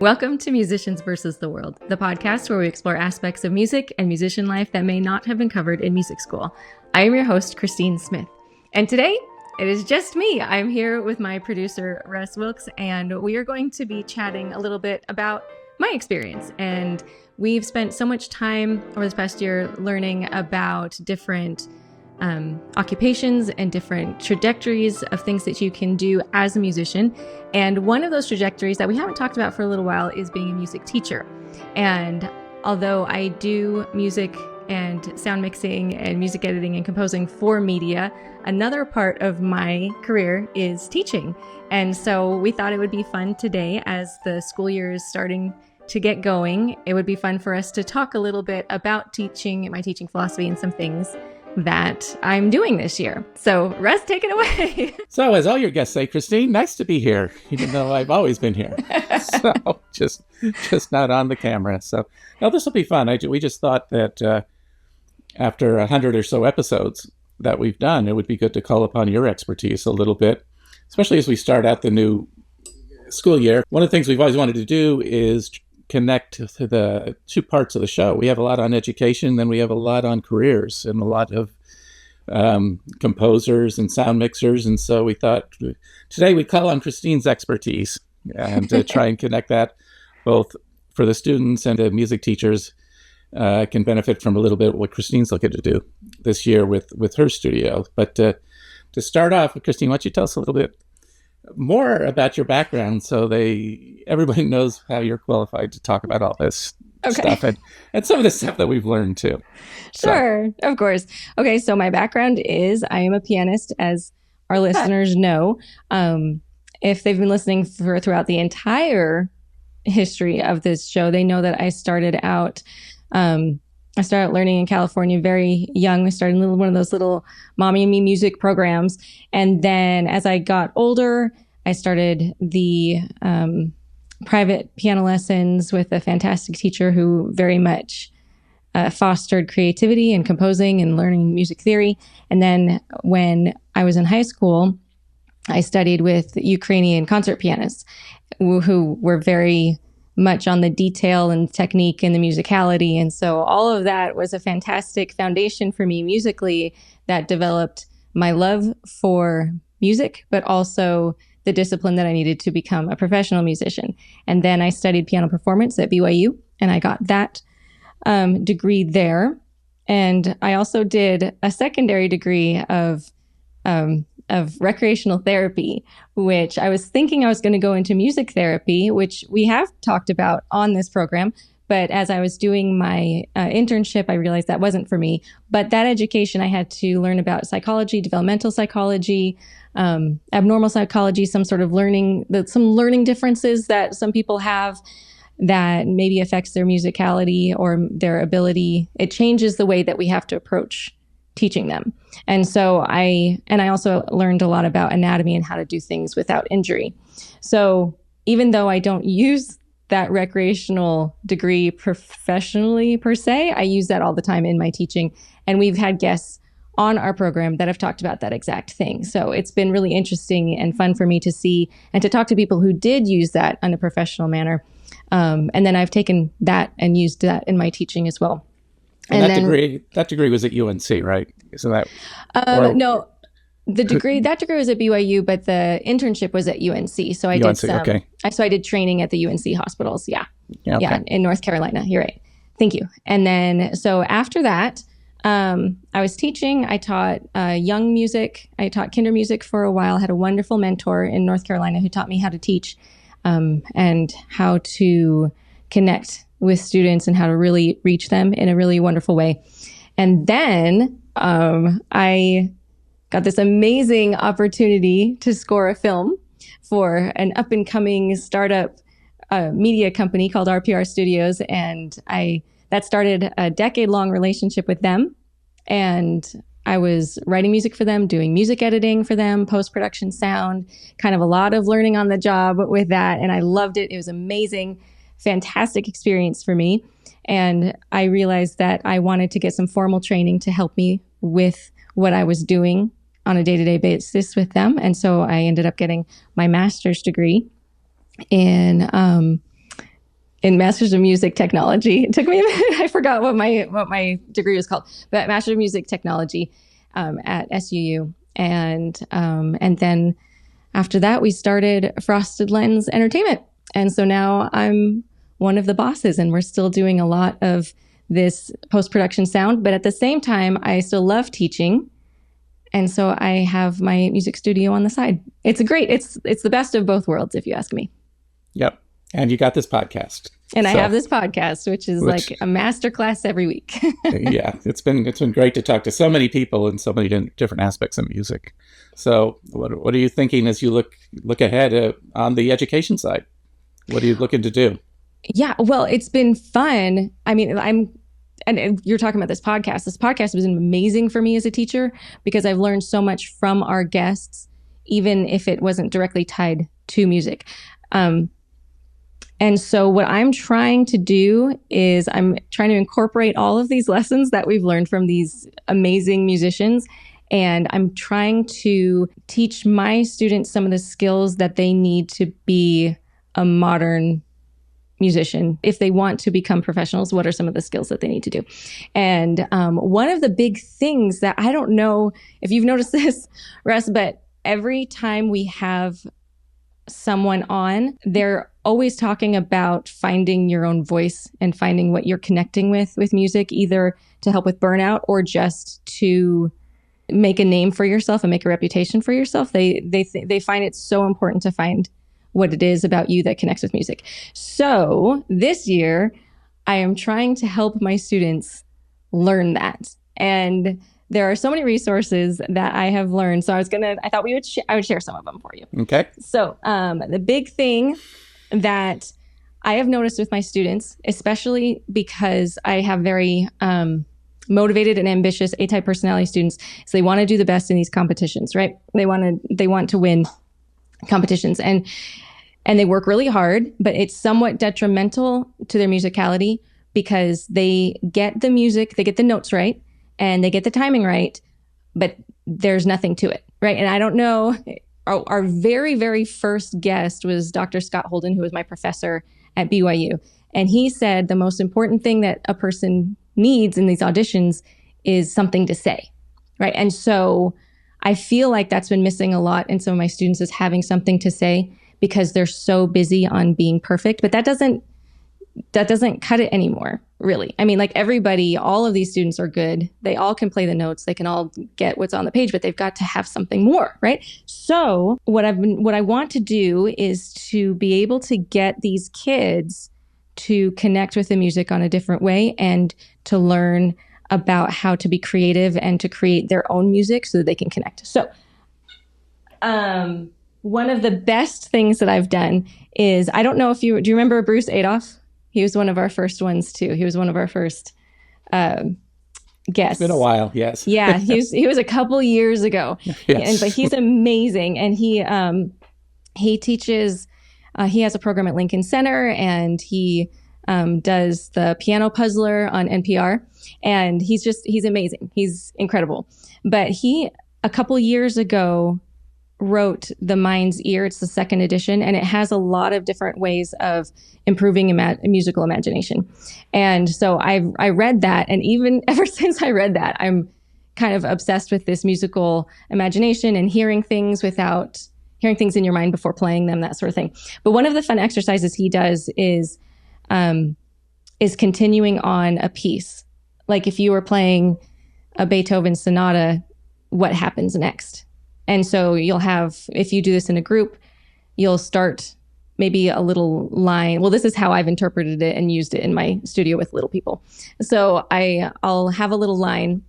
Welcome to Musicians versus the World, the podcast where we explore aspects of music and musician life that may not have been covered in music school. I am your host, Christine Smith, and today it is just me. I'm here with my producer, Russ Wilkes, and we are going to be chatting a little bit about my experience. And we've spent so much time over this past year learning about different occupations and different trajectories of things that you can do as a musician. And one of those trajectories that we haven't talked about for a little while is being a music teacher. And although I do music and sound mixing and music editing and composing for media, another part of my career is teaching. And so we thought it would be fun today, as the school year is starting to get going, it would be fun for us to talk a little bit about teaching, my teaching philosophy, and some things that I'm doing this year. So Russ, take it away. So as all your guests say, Christine, nice to be here, even though I've always been here. So just not on the camera. So now this will be fun. We just thought that after 100 or so episodes that we've done, it would be good to call upon your expertise a little bit, especially as we start out the new school year. One of the things we've always wanted to do is connect to the two parts of the show. We have a lot on education, then we have a lot on careers and a lot of composers and sound mixers. And so we thought today we'd call on Christine's expertise and to try and connect that both for the students and the music teachers can benefit from a little bit of what Christine's looking to do this year with her studio. But to start off, Christine, why don't you tell us a little bit more about your background so everybody knows how you're qualified to talk about all this stuff and some of the stuff that we've learned too. Sure, of course. Okay, so my background is I am a pianist, as our listeners know. If they've been listening throughout the entire history of this show, they know that I started out learning in California very young. I started in one of those little Mommy and Me music programs. And then as I got older, I started the private piano lessons with a fantastic teacher who very much fostered creativity and composing and learning music theory. And then when I was in high school, I studied with Ukrainian concert pianists who were very much on the detail and technique and the musicality. And so all of that was a fantastic foundation for me musically that developed my love for music, but also the discipline that I needed to become a professional musician. And then I studied piano performance at BYU, and I got that degree there. And I also did a secondary degree of recreational therapy, which I was thinking I was going to go into music therapy, which we have talked about on this program. But as I was doing my internship, I realized that wasn't for me. But that education, I had to learn about psychology, developmental psychology, abnormal psychology, some learning differences that some people have that maybe affects their musicality or their ability. It changes the way that we have to approach teaching them. And so I also learned a lot about anatomy and how to do things without injury. So even though I don't use that recreational degree professionally per se, I use that all the time in my teaching. And we've had guests on our program that have talked about that exact thing. So it's been really interesting and fun for me to see and to talk to people who did use that in a professional manner. And then I've taken that and used that in my teaching as well. And that degree was at UNC, right? Isn't that? No, that degree was at BYU, but the internship was at UNC. So I did training at the UNC hospitals. Yeah, in North Carolina. You're right. Thank you. And then, so after that, I was teaching. I taught young music. I taught kinder music for a while. I had a wonderful mentor in North Carolina who taught me how to teach and how to connect with students and how to really reach them in a really wonderful way. And then I got this amazing opportunity to score a film for an up-and-coming startup media company called RPR Studios. And that started a decade-long relationship with them. And I was writing music for them, doing music editing for them, post-production sound, kind of a lot of learning on the job with that. And I loved it. It was amazing. Fantastic experience for me. And I realized that I wanted to get some formal training to help me with what I was doing on a day-to-day basis with them. And so I ended up getting my master's degree in in Masters of Music Technology. It took me a minute. I forgot what my degree was called, but Master of Music Technology at SUU. And then after that, we started Frosted Lens Entertainment. And so now I'm one of the bosses, and we're still doing a lot of this post-production sound. But at the same time, I still love teaching. And so I have my music studio on the side. It's the best of both worlds, if you ask me. Yep. And you got this podcast. And I have this podcast, which is like a masterclass every week. Yeah, it's been great to talk to so many people in so many different aspects of music. So what are you thinking as you look ahead on the education side? What are you looking to do? Yeah, well, it's been fun. I mean, and you're talking about this podcast. This podcast has been amazing for me as a teacher because I've learned so much from our guests, even if it wasn't directly tied to music. And so what I'm trying to do is I'm trying to incorporate all of these lessons that we've learned from these amazing musicians. And I'm trying to teach my students some of the skills that they need to be a modern musician. If they want to become professionals, what are some of the skills that they need to do? And one of the big things that I don't know if you've noticed this, Russ, but every time we have someone on, they're always talking about finding your own voice and finding what you're connecting with music, either to help with burnout or just to make a name for yourself and make a reputation for yourself. They find it so important to find what it is about you that connects with music. So this year, I am trying to help my students learn that. And there are so many resources that I have learned. So I thought I would share some of them for you. Okay. So the big thing that I have noticed with my students, especially because I have very motivated and ambitious A-type personality students, is they want to do the best in these competitions, right? They want to win competitions, and they work really hard, but it's somewhat detrimental to their musicality because they get the music, they get the notes right, and they get the timing right, but there's nothing to it, right? And I don't know, our very, very first guest was Dr. Scott Holden, who was my professor at BYU. And he said the most important thing that a person needs in these auditions is something to say, right? And so I feel like that's been missing a lot in some of my students, is having something to say because they're so busy on being perfect. But that doesn't cut it anymore, really. I mean, like everybody, all of these students are good. They all can play the notes. They can all get what's on the page, but they've got to have something more, right? So what I want to do is to be able to get these kids to connect with the music on a different way and to learn about how to be creative and to create their own music so that they can connect. So one of the best things that I've done is, I don't know if do you remember Bruce Adolph? He was one of our first ones too. He was one of our first guests. It's been a while, yes. Yeah, he was a couple years ago. Yes. But he's amazing, and he teaches. He has a program at Lincoln Center, and he does the Piano Puzzler on NPR, and he's amazing. He's incredible. But he, a couple years ago, wrote The Mind's Ear. It's the second edition, and it has a lot of different ways of improving musical imagination. And so I read that, and even ever since I read that, I'm kind of obsessed with this musical imagination and hearing things in your mind before playing them, that sort of thing. But one of the fun exercises he does is continuing on a piece. Like if you were playing a Beethoven sonata, what happens next? And so if you do this in a group, you'll start maybe a little line. Well, this is how I've interpreted it and used it in my studio with little people. So I'll have a little line,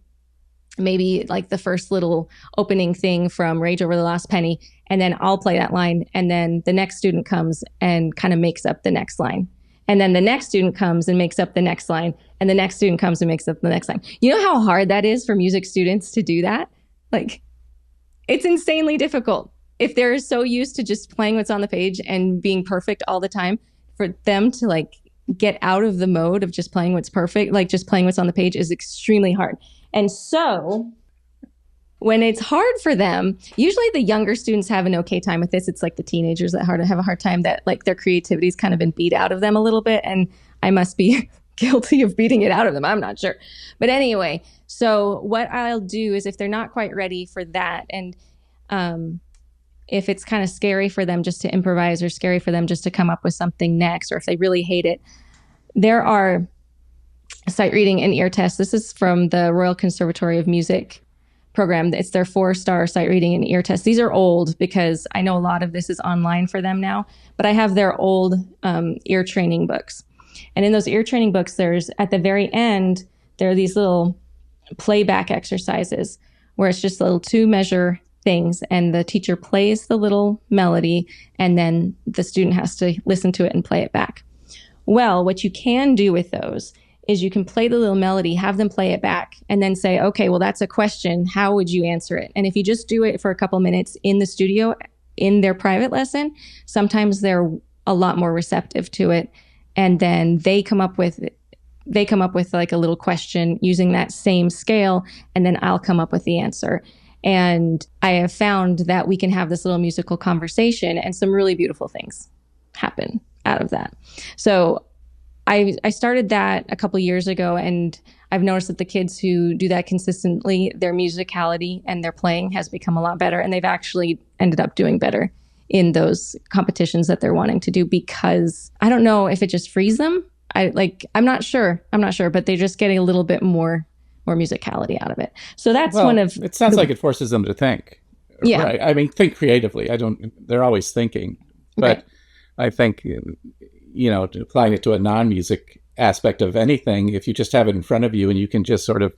maybe like the first little opening thing from Rage Over the Last Penny, and then I'll play that line, and then the next student comes and kind of makes up the next line. And then the next student comes and makes up the next line, and the next student comes and makes up the next line. You know how hard that is for music students to do that? Like, it's insanely difficult. If they're so used to just playing what's on the page and being perfect all the time, for them to like get out of the mode of just playing what's perfect, like just playing what's on the page, is extremely hard. And so when it's hard for them, usually the younger students have an okay time with this. It's like the teenagers that have a hard time, that like their creativity's kind of been beat out of them a little bit. And I must be guilty of beating it out of them. I'm not sure. But anyway, so what I'll do is if they're not quite ready for that, and if it's kind of scary for them just to improvise or scary for them just to come up with something next, or if they really hate it, there are sight reading and ear tests. This is from the Royal Conservatory of Music program. It's their 4-star sight reading and ear test. These are old because I know a lot of this is online for them now, but I have their old ear training books. And in those ear training books, there's at the very end, there are these little playback exercises where it's just little 2-measure things, and the teacher plays the little melody, and then the student has to listen to it and play it back. Well, what you can do with those is you can play the little melody, have them play it back, and then say, okay, well, that's a question. How would you answer it? And if you just do it for a couple minutes in the studio, in their private lesson, sometimes they're a lot more receptive to it. And then they come up with like a little question using that same scale, and then I'll come up with the answer. And I have found that we can have this little musical conversation, and some really beautiful things happen out of that. So I started that a couple years ago, and I've noticed that the kids who do that consistently, their musicality and their playing has become a lot better, and they've actually ended up doing better in those competitions that they're wanting to do, because I don't know if it just frees them. I'm not sure, but they're just getting a little bit more musicality out of it. So that's one of... It sounds like it forces them to think. Yeah. Right? I mean, think creatively. They're always thinking. But right. I think, applying it to a non-music aspect of anything, if you just have it in front of you and you can just sort of,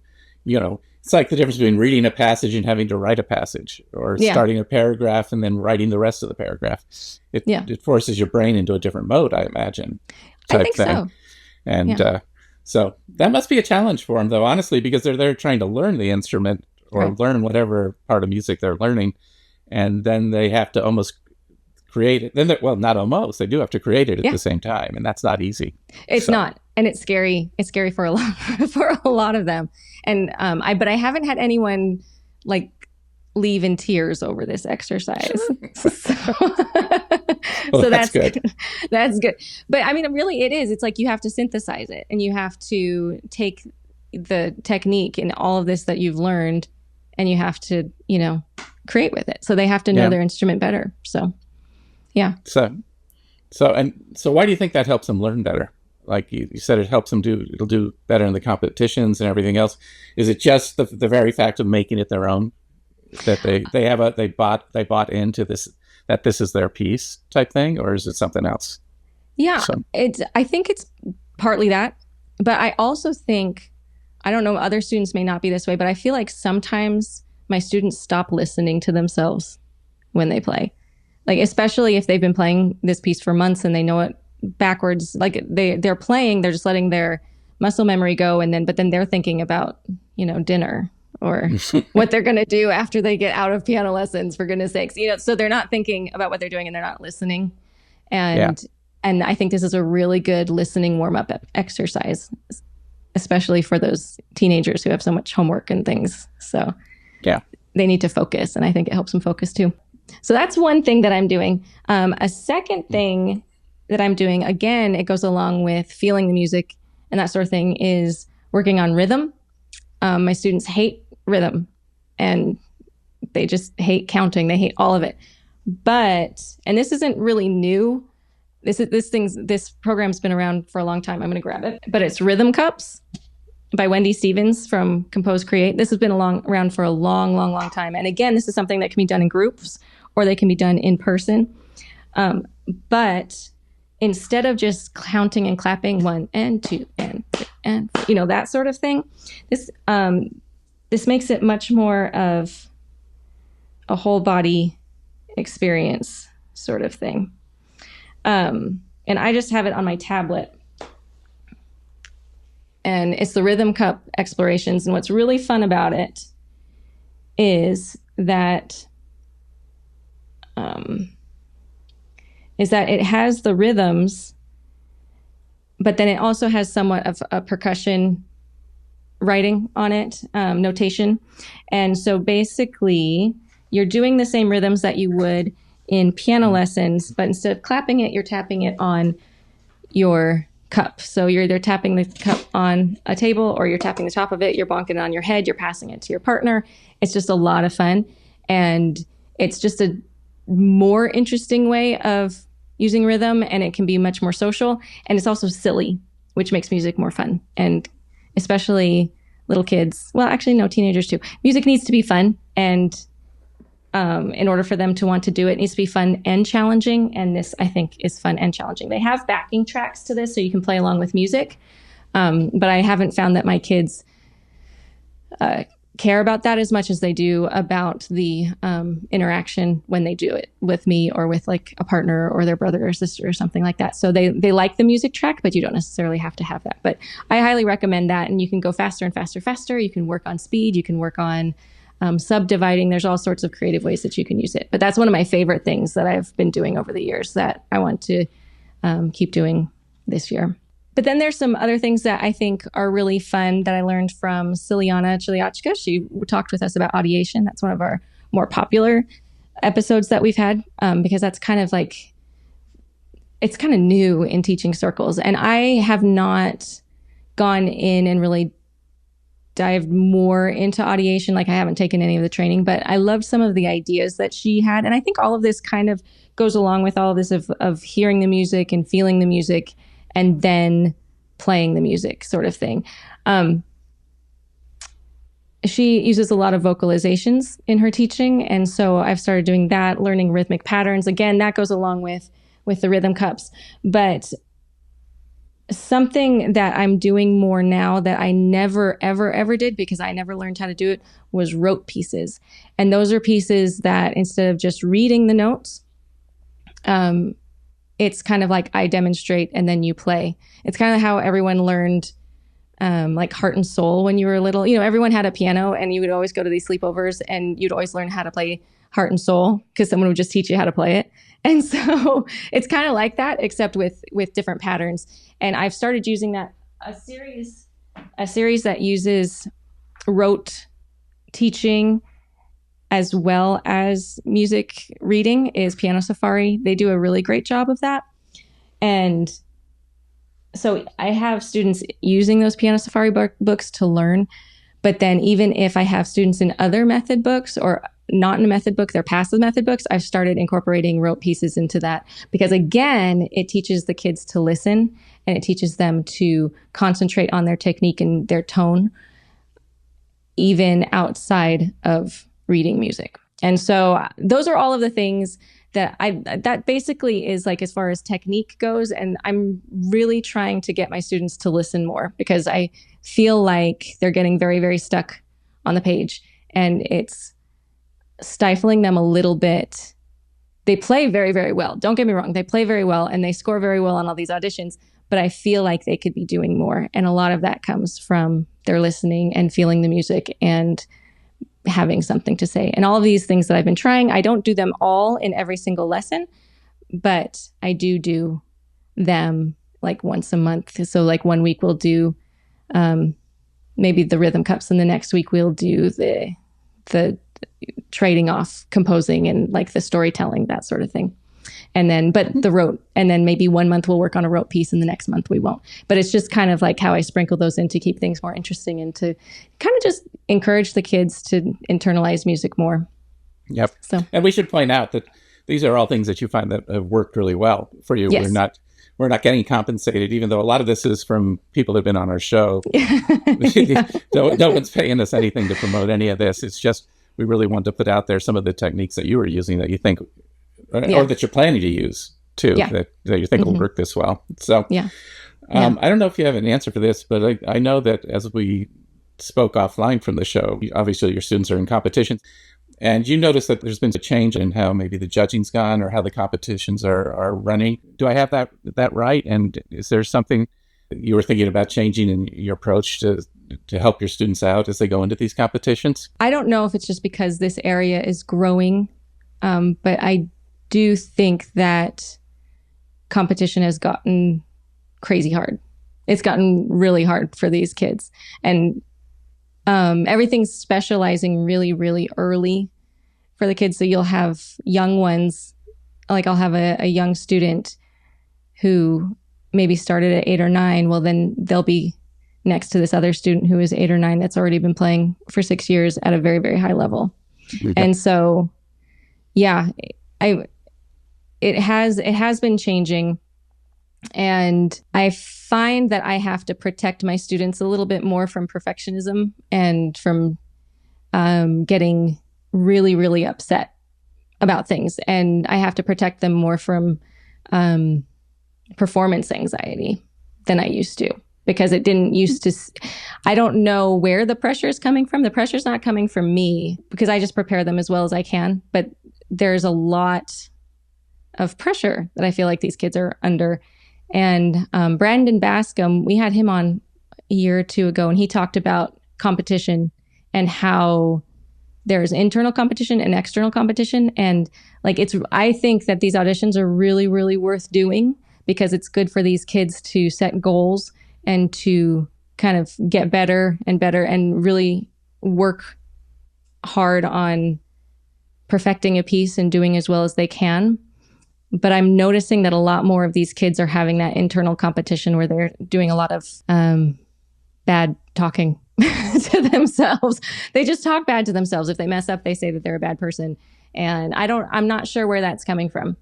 it's like the difference between reading a passage and having to write a passage, or starting a paragraph and then writing the rest of the paragraph. It forces your brain into a different mode, I imagine. I think so. And so that must be a challenge for them, though, honestly, because they're trying to learn the instrument or learn whatever part of music they're learning. And then they have to almost create it. Not almost. They do have to create it at the same time. And that's not easy. It's not. And it's scary. It's scary for a lot of them. And but I haven't had anyone like leave in tears over this exercise. So that's good. That's good. But I mean, really, it is. It's like you have to synthesize it, and you have to take the technique and all of this that you've learned, and you have to, create with it. So they have to know their instrument better. So, yeah. So why do you think that helps them learn better? Like you said, it'll do better in the competitions and everything else. Is it just the very fact of making it their own, that they bought into this, that this is their piece type thing, or is it something else? Yeah, I think it's partly that, but I also think, I don't know, other students may not be this way, but I feel like sometimes my students stop listening to themselves when they play. Like, especially if they've been playing this piece for months and they know it backwards, like they're playing, they're just letting their muscle memory go, but then they're thinking about, dinner or what they're going to do after they get out of piano lessons, for goodness sakes. So they're not thinking about what they're doing and they're not listening. And I think this is a really good listening warm-up exercise, especially for those teenagers who have so much homework and things. So they need to focus, and I think it helps them focus too. So that's one thing that I'm doing. A second thing that I'm doing, again, it goes along with feeling the music and that sort of thing, is working on rhythm. My students hate rhythm, and they just hate counting. They hate all of it. But, and this isn't really new. This program's been around for a long time. I'm going to grab it. But it's Rhythm Cups by Wendy Stevens from Compose Create. This has been around for a long, long, long time. And again, this is something that can be done in groups, or they can be done in person. But instead of just counting and clapping 1 and 2 and 3 and 4, that sort of thing, this makes it much more of a whole body experience sort of thing. And I just have it on my tablet. And it's the Rhythm Cup Explorations. And what's really fun about it is that it has the rhythms, but then it also has somewhat of a percussion writing on it, notation. And so basically, you're doing the same rhythms that you would in piano lessons, but instead of clapping it, you're tapping it on your cup. So you're either tapping the cup on a table or you're tapping the top of it, you're bonking it on your head, you're passing it to your partner. It's just a lot of fun. And it's just a more interesting way of using rhythm, and it can be much more social. And it's also silly, which makes music more fun. And especially little kids, well, actually, no, teenagers too. Music needs to be fun. And in order for them to want to do it, it needs to be fun and challenging. And this, I think, is fun and challenging. They have backing tracks to this, so you can play along with music. But I haven't found that my kids care about that as much as they do about the interaction when they do it with me or with like a partner or their brother or sister or something like that. So they like the music track, but you don't necessarily have to have that. But I highly recommend that. And you can go faster and faster, faster. You can work on speed. You can work on subdividing. There's all sorts of creative ways that you can use it. But that's one of my favorite things that I've been doing over the years that I want to keep doing this year. But then there's some other things that I think are really fun that I learned from Ciliana Chiliachka. She talked with us about audiation. That's one of our more popular episodes that we've had, because that's kind of like, it's kind of new in teaching circles. And I have not gone in and really dived more into audiation. Like I haven't taken any of the training, but I loved some of the ideas that she had. And I think all of this kind of goes along with all of this of hearing the music and feeling the music and then playing the music sort of thing. She uses a lot of vocalizations in her teaching. And so I've started doing that, learning rhythmic patterns. Again, that goes along with the rhythm cups. But something that I'm doing more now that I never, ever, ever did because I never learned how to do it was rote pieces. And those are pieces that instead of just reading the notes, it's kind of like I demonstrate and then you play. It's kind of how everyone learned like Heart and Soul when you were little. You know, everyone had a piano and you would always go to these sleepovers and you'd always learn how to play Heart and Soul because someone would just teach you how to play it. And so it's kind of like that, except with different patterns. And I've started using that, a series that uses rote teaching as well as music reading is Piano Safari. They do a really great job of that. And so I have students using those Piano Safari books to learn. But then even if I have students in other method books or not in a method book, they're passive method books, I've started incorporating rote pieces into that. Because again, it teaches the kids to listen and it teaches them to concentrate on their technique and their tone, even outside of reading music. And so those are all of the things that basically is like as far as technique goes. And I'm really trying to get my students to listen more because I feel like they're getting very, very stuck on the page and it's stifling them a little bit. They play very, very well. Don't get me wrong. They play very well and they score very well on all these auditions, but I feel like they could be doing more. And a lot of that comes from their listening and feeling the music and having something to say. And all of these things that I've been trying, I don't do them all in every single lesson, but I do them like once a month. So like one week we'll do maybe the rhythm cups and the next week we'll do the trading off composing and like the storytelling, that sort of thing. And then, but the rote, and then maybe 1 month we'll work on a rote piece and the next month we won't. But it's just kind of like how I sprinkle those in to keep things more interesting and to kind of just encourage the kids to internalize music more. Yep. So, and we should point out that these are all things that you find that have worked really well for you. Yes. We're not getting compensated, even though a lot of this is from people who've been on our show. No one's paying us anything to promote any of this. It's just, we really want to put out there some of the techniques that you were using that you think or that you're planning to use too, that you think will work this well. So I don't know if you have an answer for this, but I know that as we spoke offline from the show, obviously your students are in competitions, and you notice that there's been a change in how maybe the judging's gone or how the competitions are running. Do I have that right? And is there something you were thinking about changing in your approach to help your students out as they go into these competitions? I don't know if it's just because this area is growing, but I do think that competition has gotten crazy hard. It's gotten really hard for these kids. And Everything's specializing really, really early for the kids. So you'll have young ones, like I'll have a young student who maybe started at 8 or 9. Well, then they'll be next to this other student who is 8 or 9 that's already been playing for 6 years at a very, very high level. Okay. And so, yeah, it has been changing. And I find that I have to protect my students a little bit more from perfectionism and from getting really, really upset about things. And I have to protect them more from performance anxiety than I used to, because it didn't used to. I don't know where the pressure is coming from. The pressure's not coming from me, because I just prepare them as well as I can. But there's a lot of pressure that I feel like these kids are under. And Brandon Bascom, we had him on a year or two ago, and he talked about competition and how there's internal competition and external competition. And like, I think that these auditions are really, really worth doing, because it's good for these kids to set goals and to kind of get better and better and really work hard on perfecting a piece and doing as well as they can. But I'm noticing that a lot more of these kids are having that internal competition where they're doing a lot of bad talking to themselves. They just talk bad to themselves. If they mess up, they say that they're a bad person. And I'm not sure where that's coming from.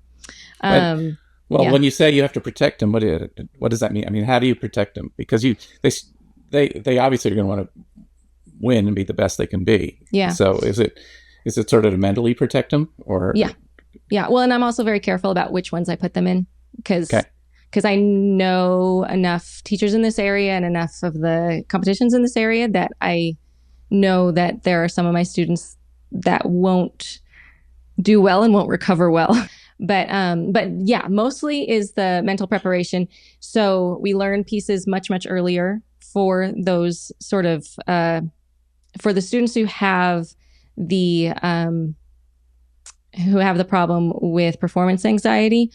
Yeah. When you say you have to protect them, what does that mean? I mean, how do you protect them? Because they obviously are going to want to win and be the best they can be. Yeah. So is it sort of to mentally protect them, or? Yeah. Yeah. Well, and I'm also very careful about which ones I put them in, because I know enough teachers in this area and enough of the competitions in this area that I know that there are some of my students that won't do well and won't recover well. But yeah, mostly is the mental preparation. So we learn pieces much, much earlier for those sort of, for the students who have the problem with performance anxiety.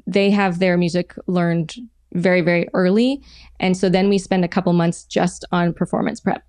They have their music learned very, very early. And so then we spend a couple months just on performance prep.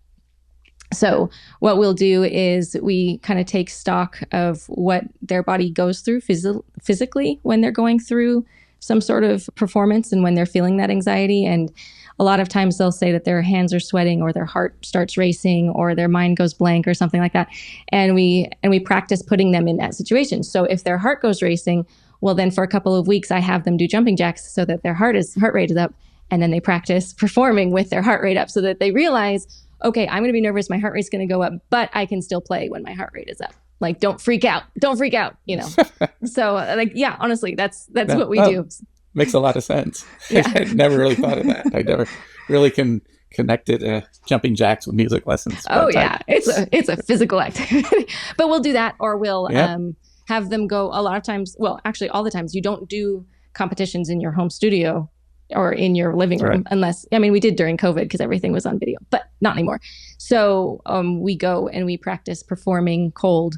So what we'll do is we kind of take stock of what their body goes through physically when they're going through some sort of performance and when they're feeling that anxiety. And a lot of times they'll say that their hands are sweating, or their heart starts racing, or their mind goes blank, or something like that. And we practice putting them in that situation. So if their heart goes racing, well, then for a couple of weeks, I have them do jumping jacks so that their heart rate is up. And then they practice performing with their heart rate up, so that they realize, okay, I'm going to be nervous. My heart rate's going to go up, but I can still play when my heart rate is up. Like, don't freak out, you know? So like, yeah, honestly, that's what we do. Makes a lot of sense. Yeah. I never really thought of that. I never really connected jumping jacks with music lessons. Oh yeah. It's a physical activity, but we'll do that, or we'll have them go a lot of times. Well, actually all the times you don't do competitions in your home studio or in your living room, unless, I mean, we did during COVID because everything was on video, but not anymore. So we go and we practice performing cold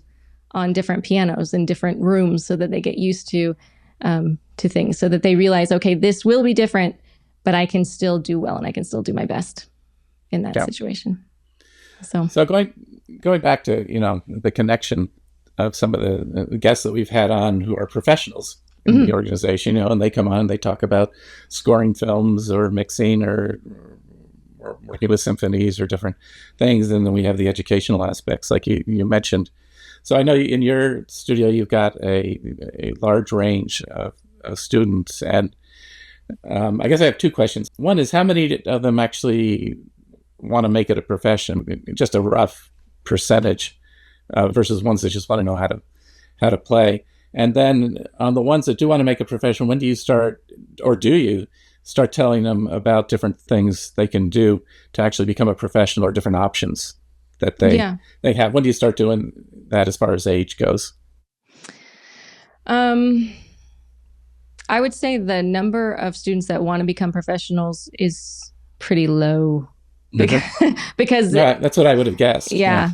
on different pianos in different rooms, so that they get used to things, so that they realize, okay, this will be different, but I can still do well and I can still do my best in that situation. So going back to, the connection of some of the guests that we've had on who are professionals in the organization, and they come on, they talk about scoring films or mixing or working with symphonies or different things. And then we have the educational aspects, like you mentioned. So I know in your studio, you've got a large range of students. And I guess I have two questions. One is, how many of them actually want to make it a profession? Just a rough percentage versus ones that just want to know how to play. And then on the ones that do want to make a profession, when do you start, or do you start telling them about different things they can do to actually become a professional, or different options that they have? When do you start doing that as far as age goes? I would say the number of students that want to become professionals is pretty low, because that's what I would have guessed. Yeah.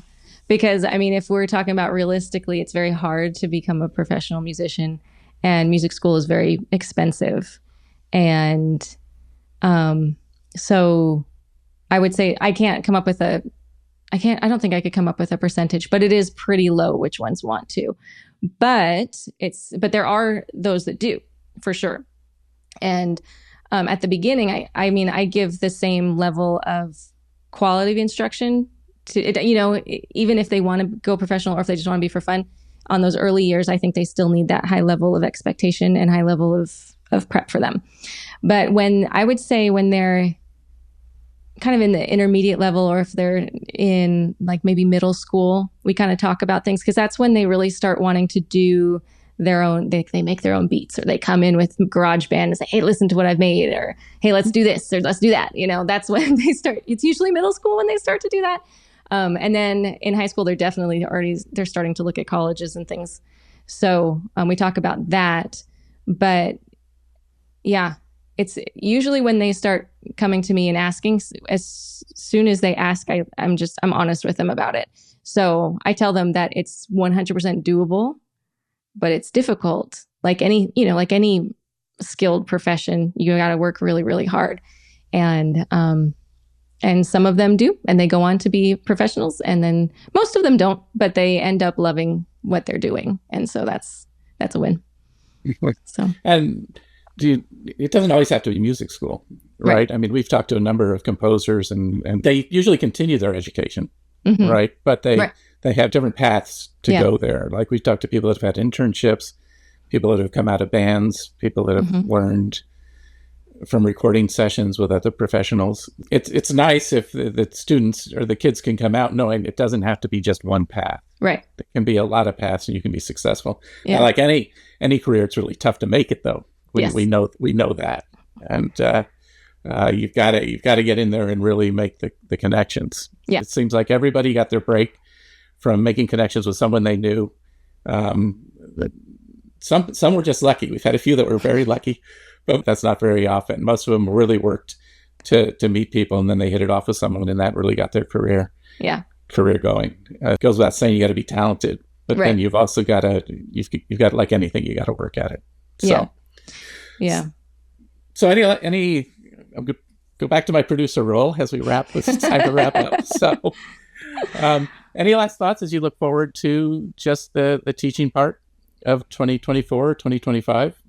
Because, I mean, if we're talking about realistically, it's very hard to become a professional musician, and music school is very expensive. And so I would say I can't come up with a I don't think I could come up with a percentage, but it is pretty low which ones want to. But there are those that do, for sure. And at the beginning, I give the same level of quality of instruction to, even if they want to go professional or if they just want to be for fun. On those early years, I think they still need that high level of expectation and high level of prep for them. But when they're kind of in the intermediate level, or if they're in like maybe middle school, we kind of talk about things, because that's when they really start wanting to do their own, they make their own beats, or they come in with GarageBand and say, hey, listen to what I've made, or hey, let's do this, or let's do that. That's when they start. It's usually middle school when they start to do that. And then in high school, they're starting to look at colleges and things. So we talk about that. But yeah, it's usually when they start coming to me and asking, as soon as they ask, I'm honest with them about it. So I tell them that it's 100% doable, but it's difficult. Like any skilled profession, you got to work really, really hard. And some of them do, and they go on to be professionals, and then most of them don't, but they end up loving what they're doing. And so that's a win. So, and it doesn't always have to be music school, right? I mean, we've talked to a number of composers, and they usually continue their education, right? But they have different paths to go there. Like we've talked to people that have had internships, people that have come out of bands, people that have learned from recording sessions with other professionals. It's nice if the students or the kids can come out knowing it doesn't have to be just one path. Right. There can be a lot of paths and you can be successful. Yeah. Like any career, it's really tough to make it though. We know that. And you've got to get in there and really make the connections. Yeah. It seems like everybody got their break from making connections with someone they knew. Some were just lucky. We've had a few that were very lucky, but that's not very often. Most of them really worked to meet people, and then they hit it off with someone, and that really got their career going. It goes without saying you got to be talented, but then you've also got to, you've got, like anything, you got to work at it. So, So any I'll go back to my producer role as we wrap. It's time to wrap up. So, any last thoughts as you look forward to just the teaching part of 2024, 2025?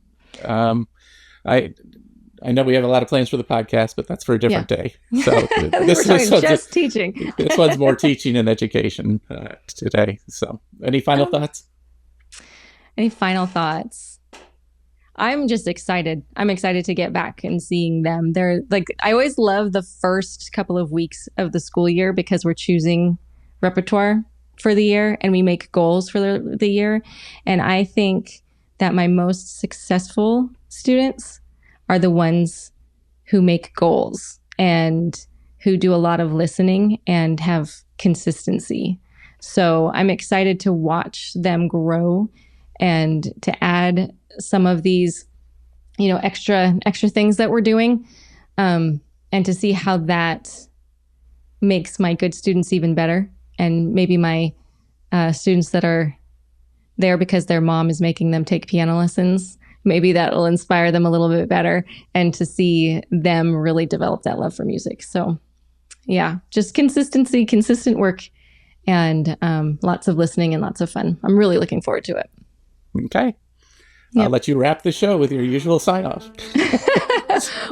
I know we have a lot of plans for the podcast, but that's for a different day. So this one's just teaching. This one's more teaching and education today. So any final thoughts? Any final thoughts? I'm just excited. I'm excited to get back and seeing them. They're like, I always love the first couple of weeks of the school year because we're choosing repertoire for the year and we make goals for the year. And I think that my most successful students are the ones who make goals and who do a lot of listening and have consistency. So I'm excited to watch them grow and to add some of these, extra things that we're doing, and to see how that makes my good students even better. And maybe my students that are there because their mom is making them take piano lessons, maybe that will inspire them a little bit better, and to see them really develop that love for music. So yeah, just consistency, consistent work, and lots of listening and lots of fun. I'm really looking forward to it. Okay. Yep. I'll let you wrap the show with your usual sign-off.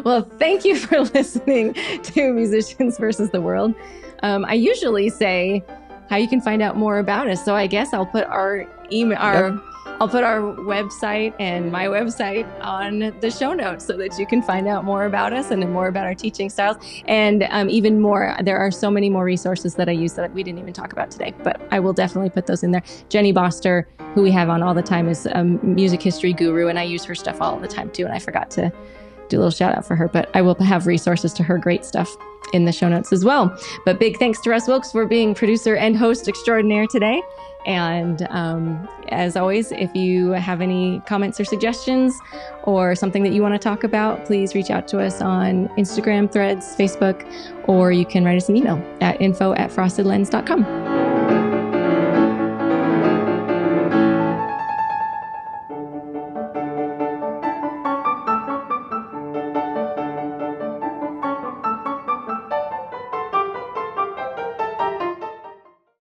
Well, thank you for listening to Musicians versus the World. I usually say how you can find out more about us. So I guess I'll put our email, I'll put our website and my website on the show notes so that you can find out more about us and more about our teaching styles. And even more, there are so many more resources that I use that we didn't even talk about today, but I will definitely put those in there. Jenny Boster, who we have on all the time, is a music history guru, and I use her stuff all the time too. And I forgot to do a little shout out for her, but I will have resources to her great stuff in the show notes as well. But big thanks to Russ Wilkes for being producer and host extraordinaire today. And as always, if you have any comments or suggestions or something that you want to talk about, please reach out to us on Instagram, Threads, Facebook, or you can write us an email at info@frostedlens.com.